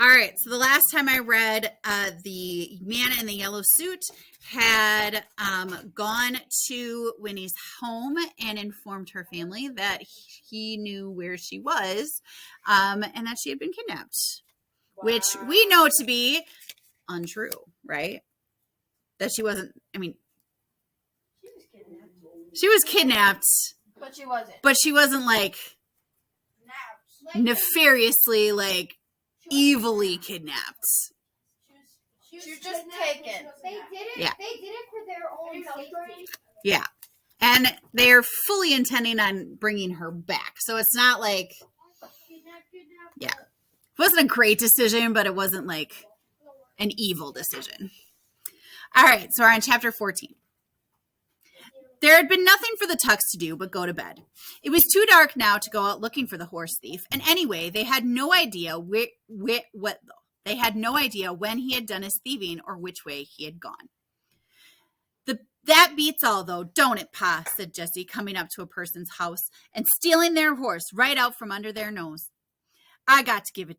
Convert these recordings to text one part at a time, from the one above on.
All right. So the last time I read, the man in the yellow suit had gone to Winnie's home and informed her family that he knew where she was, and that she had been kidnapped, which we know to be untrue, right? That she wasn't. I mean, she was kidnapped, but she wasn't like nefariously, like evilly kidnapped. She was just taken. They did it for their own safety. Yeah. And they're fully intending on bringing her back. So it's not like, yeah. It wasn't a great decision, but it wasn't like an evil decision. All right. So we're on chapter 14. There had been nothing for the Tucks to do but go to bed. It was too dark now to go out looking for the horse thief, and anyway, they had no idea they had no idea when he had done his thieving or which way he had gone. That beats all, though, don't it, Pa? Said Jessie, coming up to a person's house and stealing their horse right out from under their nose. I got to give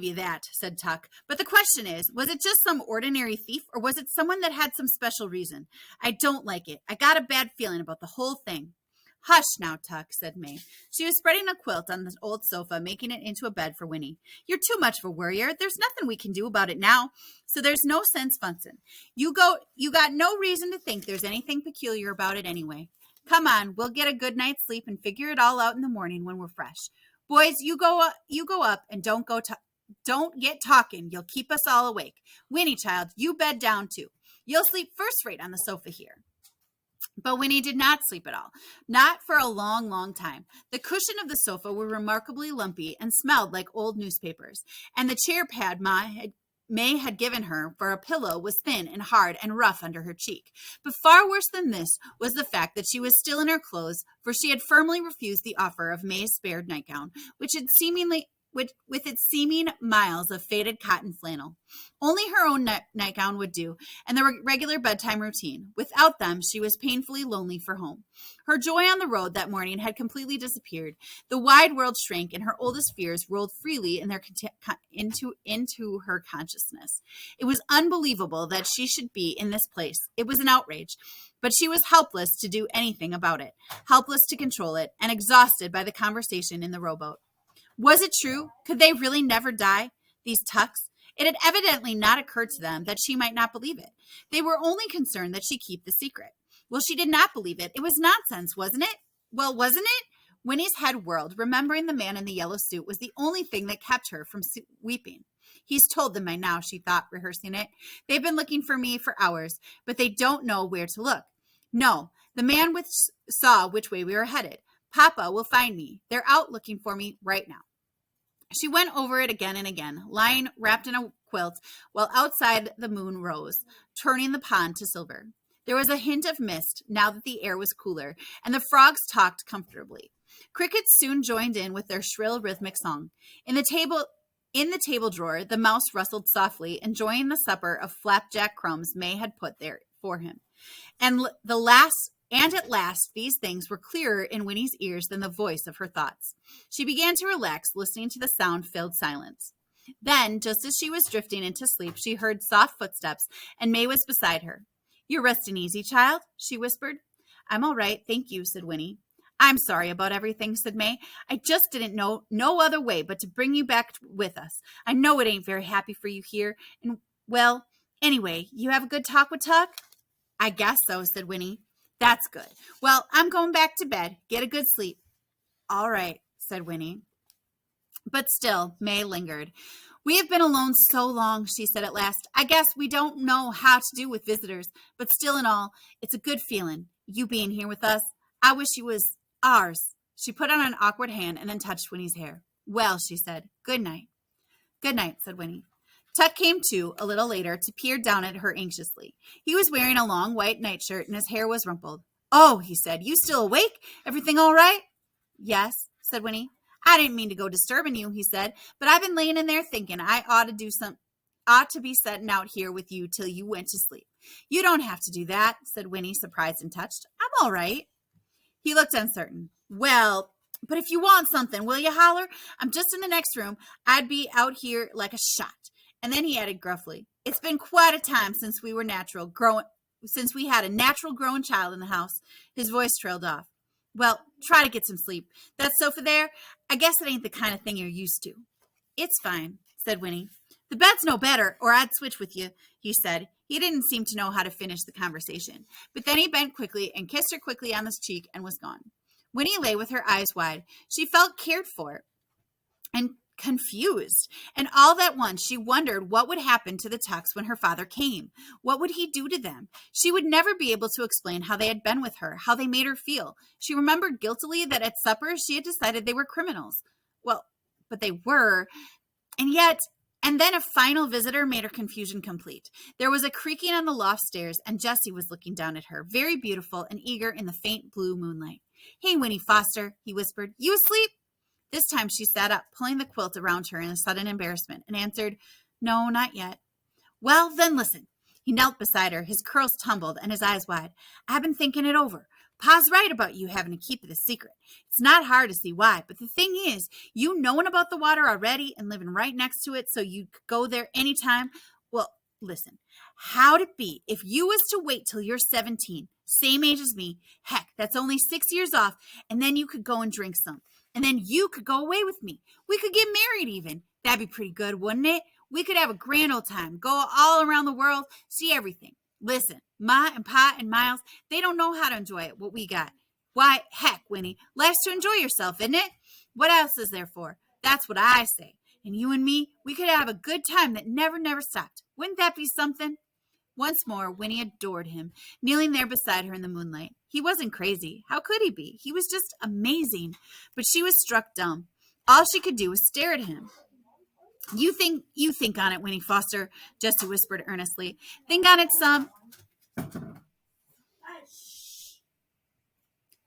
you that, said Tuck. But the question is, was it just some ordinary thief, or was it someone that had some special reason? I don't like it. I got a bad feeling about the whole thing. Hush now, Tuck, said May. She was spreading a quilt on the old sofa, making it into a bed for Winnie. You're too much of a worrier. There's nothing we can do about it now, so there's no sense fussing. You got no reason to think there's anything peculiar about it anyway. Come on, we'll get a good night's sleep and figure it all out in the morning when we're fresh. Boys, you go up and don't get talking. You'll keep us all awake. Winnie, child, you bed down too. You'll sleep first rate on the sofa here. But Winnie did not sleep at all, not for a long, long time. The cushion of the sofa were remarkably lumpy and smelled like old newspapers, and the chair pad May had given her for a pillow was thin and hard and rough under her cheek. But far worse than this was the fact that she was still in her clothes, for she had firmly refused the offer of May's spared nightgown, with its seeming miles of faded cotton flannel. Only her own nightgown would do, and the regular bedtime routine. Without them, she was painfully lonely for home. Her joy on the road that morning had completely disappeared. The wide world shrank, and her oldest fears rolled freely into her consciousness. It was unbelievable that she should be in this place. It was an outrage. But she was helpless to do anything about it, helpless to control it, and exhausted by the conversation in the rowboat. Was it true? Could they really never die, these Tucks? It had evidently not occurred to them that she might not believe it. They were only concerned that she keep the secret. Well, she did not believe it. It was nonsense, wasn't it? Well, wasn't it? Winnie's head whirled. Remembering the man in the yellow suit was the only thing that kept her from weeping. He's told them by now, she thought, rehearsing it. They've been looking for me for hours, but they don't know where to look. No, the man saw which way we were headed. Papa will find me. They're out looking for me right now. She went over it again and again, lying wrapped in a quilt, while outside the moon rose, turning the pond to silver. There was a hint of mist, now that the air was cooler, and the frogs talked comfortably. Crickets soon joined in with their shrill, rhythmic song. In the table drawer, the mouse rustled softly, enjoying the supper of flapjack crumbs May had put there for him. And at last, these things were clearer in Winnie's ears than the voice of her thoughts. She began to relax, listening to the sound-filled silence. Then, just as she was drifting into sleep, she heard soft footsteps, and May was beside her. You're resting easy, child? She whispered. I'm all right, thank you, said Winnie. I'm sorry about everything, said May. I just didn't know no other way but to bring you back with us. I know it ain't very happy for you here, and, well, anyway, you have a good talk with Tuck? I guess so, said Winnie. That's good. Well, I'm going back to bed. Get a good sleep. All right, said Winnie. But still, May lingered. We have been alone so long, she said at last. I guess we don't know how to do with visitors, but still and all, it's a good feeling, you being here with us. I wish you was ours. She put out an awkward hand and then touched Winnie's hair. Well, she said, good night. Good night, said Winnie. Tuck came to a little later to peer down at her anxiously. He was wearing a long white nightshirt and his hair was rumpled. Oh, he said, you still awake? Everything all right? Yes, said Winnie. I didn't mean to go disturbing you, he said, but I've been laying in there thinking I ought to be setting out here with you till you went to sleep. You don't have to do that, said Winnie, surprised and touched. I'm all right. He looked uncertain. Well, But if you want something, will you holler? I'm just in the next room. I'd be out here like a shot. And then he added gruffly, it's been quite a time since we had a natural growing child in the house. His voice trailed off. Well, try to get some sleep. That sofa there, I guess it ain't the kind of thing you're used to. It's fine, said Winnie. The bed's no better, or I'd switch with you, he said. He didn't seem to know how to finish the conversation. But then he bent quickly and kissed her quickly on the cheek and was gone. Winnie lay with her eyes wide. She felt cared for and confused. And all at once, she wondered what would happen to the Tucks when her father came. What would he do to them? She would never be able to explain how they had been with her, how they made her feel. She remembered guiltily that at supper, she had decided they were criminals. Well, but they were. And then a final visitor made her confusion complete. There was a creaking on the loft stairs, and Jessie was looking down at her, very beautiful and eager in the faint blue moonlight. Hey, Winnie Foster, he whispered. You asleep? This time she sat up, pulling the quilt around her in a sudden embarrassment, and answered, No, not yet. Well, then listen. He knelt beside her, his curls tumbled and his eyes wide. I've been thinking it over. Pa's right about you having to keep it a secret. It's not hard to see why, but the thing is, you knowing about the water already and living right next to it so you could go there anytime. Well, listen, how'd it be if you was to wait till you're 17, same age as me, heck, that's only 6 years off, and then you could go and drink some. And then you could go away with me. We could get married even. That'd be pretty good, wouldn't it? We could have a grand old time, go all around the world, see everything. Listen, Ma and Pa and Miles, they don't know how to enjoy it, what we got. Why, heck, Winnie, life's to enjoy yourself, isn't it? What else is there for? That's what I say. And you and me, we could have a good time that never stopped. Wouldn't that be something? Once more, Winnie adored him, kneeling there beside her in the moonlight. He wasn't crazy. How could he be? He was just amazing. But she was struck dumb. All she could do was stare at him. You think on it, Winnie Foster, Jessie whispered earnestly. Think on it some.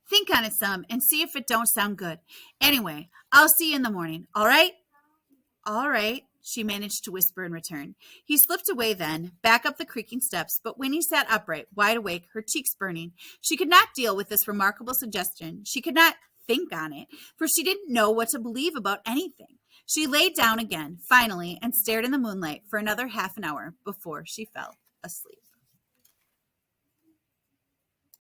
Think on it some and see if it don't sound good. Anyway, I'll see you in the morning, all right? All right, she managed to whisper in return. He slipped away then, back up the creaking steps, but Winnie sat upright, wide awake, her cheeks burning. She could not deal with this remarkable suggestion. She could not think on it, for she didn't know what to believe about anything. She lay down again, finally, and stared in the moonlight for another half an hour before she fell asleep.